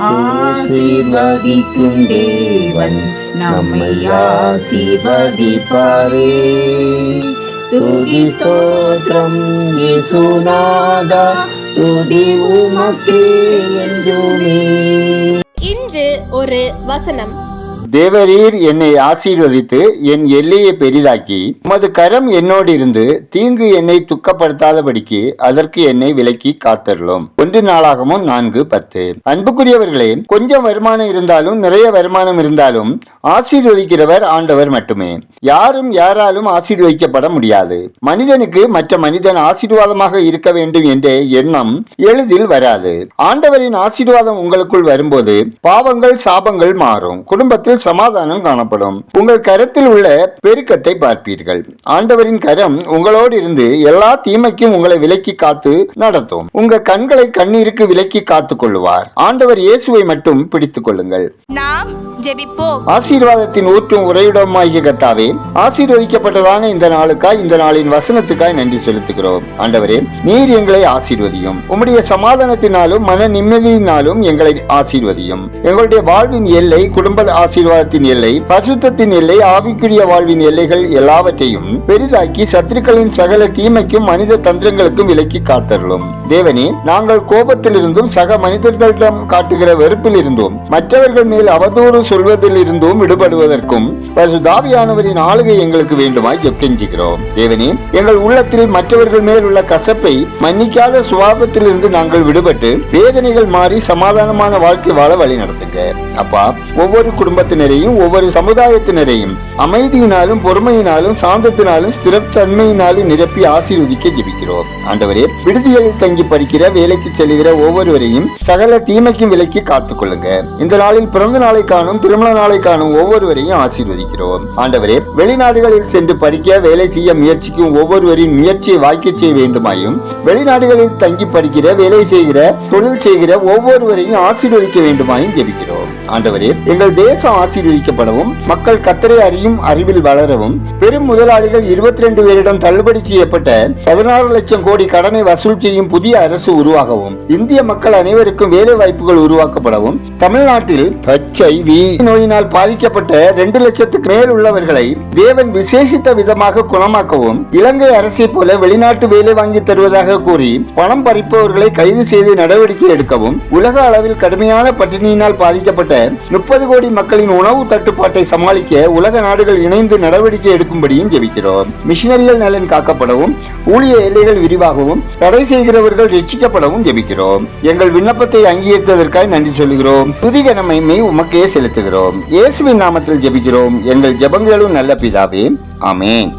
ஆசீர்வதிக்கும் தேவன் நம்மை ஆசீர்வதிப்பாரே. துதி ஸ்தோத்திரம் இயேசுநாதா, துதி உமக்கே என்றுமே. இன்று ஒரு வசனம். தேவரீர் என்னை ஆசீர்வதித்து என் எல்லையை பெரிதாக்கி உமது கரம் என்னோடு இருந்து தீங்கு என்னை துக்கப்படுத்தாதபடிக்கு அதற்கு என்னை விலக்கி காத்தருளும். 1 நாளாகமும் 4:10. அன்புக்குரியவர்களே, கொஞ்சம் வருமானம் இருந்தாலும் நிறைய வருமானம் இருந்தாலும் ஆசீர்வதிக்கிறவர் ஆண்டவர் மட்டுமே. யாரும் யாராலும் ஆசீர்வதிக்கப்பட முடியாது. மனிதனுக்கு மற்ற மனிதன் ஆசீர்வாதமாக இருக்க வேண்டும் என்ற எண்ணம் எளிதில் வராது. ஆண்டவரின் ஆசீர்வாதம் உங்களுக்குள் வரும்போது பாவங்கள் சாபங்கள் மாறும், குடும்பத்தில் சமாதானம் காணப்படும். உங்கள் கரத்தில் உள்ள பெருக்கத்தை பார்ப்பீர்கள். ஆண்டவரின் கரம் உங்களோடு இருந்து எல்லா தீமைக்கும் உங்களை விலக்கி காத்து நடத்தும். உங்க கண்களை கண்ணீருக்கு விலக்கி காத்துக் கொள்ளுவார். ஆண்டவர் இயேசுவை மட்டும் பிடித்துக் கொள்ளுங்கள். நாம் ஜெபிப்போம். ஆசீர்வாதத்தின் ஊற்றும் உறைவிடமாகிய கர்த்தாவே, ஆசீர்வதிக்கப்பட்டதான இந்த நாளுக்காய், இந்த நாளின் வசனத்துக்காய் நன்றி செலுத்துகிறோம். ஆண்டவரே, நீர் எங்களை ஆசீர்வதியும். உம்முடைய சமாதானத்தினாலும் மன நிம்மதியினாலும் எங்களை ஆசீர்வதியும். எங்களுடைய வாழ்வின் எல்லை, குடும்ப ஆசீர்வாதத்தின் எல்லை, பரிசுத்தத்தின் எல்லை, ஆவிக்குரிய வாழ்வின் எல்லைகள் எல்லாவற்றையும் பெரிதாக்கி சத்துருக்களின் சகல தீமைக்கும் மனித தந்திரங்களுக்கும் விலக்கி காத்தருளும். தேவனே, நாங்கள் கோபத்திலிருந்தும் சக மனிதர்களிடம் காட்டுகிற வெறுப்பில் இருந்தும் மற்றவர்கள் மேல் அவதூறு சொல்வதில் இருந்தும் விடுபடுவதற்கும் பரிசுத்தாவியானவரின் ஆளுகை எங்களுக்கு வேண்டுமாய் கெஞ்சுகிறோம். தேவனே, எங்கள் உள்ளத்தில் மற்றவர்கள் மேல் உள்ள கசப்பை மன்னிக்காத சுபாவத்தில் இருந்து நாங்கள் விடுபட்டு வேதனைகள் மாறி சமாதானமான வாழ்க்கை வாழ வழி நடத்துங்க. அப்பா, ஒவ்வொரு குடும்பத்தினரையும் ஒவ்வொரு சமுதாயத்தினரையும் அமைதியினாலும் பொறுமையினாலும் சாந்தத்தினாலும் ஸ்திரத்தன்மையினாலும் நிரப்பி ஆசீர்வதிக்க ஜெபிக்கிறோம். ஆண்டவரே, விடுதிகளில் தங்கி படிக்கிற, வேலைக்கு செல்கிற ஒவ்வொருவரையும் சகல தீமைக்கும் விலக்கி காத்துக் கொள்ளுங்க. இந்த நாளில் பிறந்த நாளை காணும், திருமண நாளை காணும் ஒவ்வொருவரையும் ஆசீர்வதிக்கிறோம். ஆண்டவரே, வெளிநாடுகளில் சென்று படிக்க, வேலை செய்ய முயற்சிக்கும் ஒவ்வொருவரின் முயற்சியை வாய்க்க செய்ய வேண்டுமாயும், வெளிநாடுகளில் தங்கி படிக்கிற, வேலை செய்கிற, தொழில் செய்கிற ஒவ்வொருவரையும் ஆசீர்வதிக்க வேண்டுமாயும் ஜெபிக்கிறோம். ஆண்டவரே, எங்கள் தேசம் ஆசீர்வதிக்கப்படவும், மக்கள் கர்த்தரை அறியும் அறிவில் வளரவும், பெரும் முதலாளிகள் 22 பேரிடம் தள்ளுபடி செய்யப்பட்ட 16 லட்சம் கோடி கடனை வசூல் செய்யும் புதிய அரசு உருவாகவும், இந்திய மக்கள் அனைவருக்கும் வேலை வாய்ப்புகள் உருவாக்கப்படவும், தமிழ்நாட்டில் HIV நோயினால் பாதிக்கப்பட்ட 2 லட்சத்துக்கு மேல் உள்ளவர்களை தேவன் விசேஷித்த விதமாக குணமாக்கவும், இலங்கை அரசை போல வெளிநாட்டு வேலை வாங்கி தருவதாக கூறி பணம் பறிப்பவர்களை கைது செய்து நடவடிக்கை எடுக்கவும், உலக அளவில் கடுமையான பட்டினியினால் பாதிக்கப்பட்ட 30 கோடி மக்களின் உணவு தட்டுப்பாட்டை சமாளிக்க உலக நாடுகள் இணைந்து நடவடிக்கை எடுக்கும்படியும் ஜெபிக்கிறோம். மிஷனரிகள் நலன் காக்கப்படவும், ஊழிய எல்லைகள் விரிவாகவும், தடை செய்கிறவர்கள் ரட்சிக்கப்படவும் ஜெபிக்கிறோம். எங்கள் விண்ணப்பத்தை அங்கீகரித்ததற்காக நன்றி சொல்கிறோம். துதிகன மகிமை உமக்கே செலுத்துகிறோம். இயேசுவின் நாமத்தில் ஜெபிக்கிறோம். எங்கள் ஜெபங்களும் நல்ல பிதாவே, ஆமென்.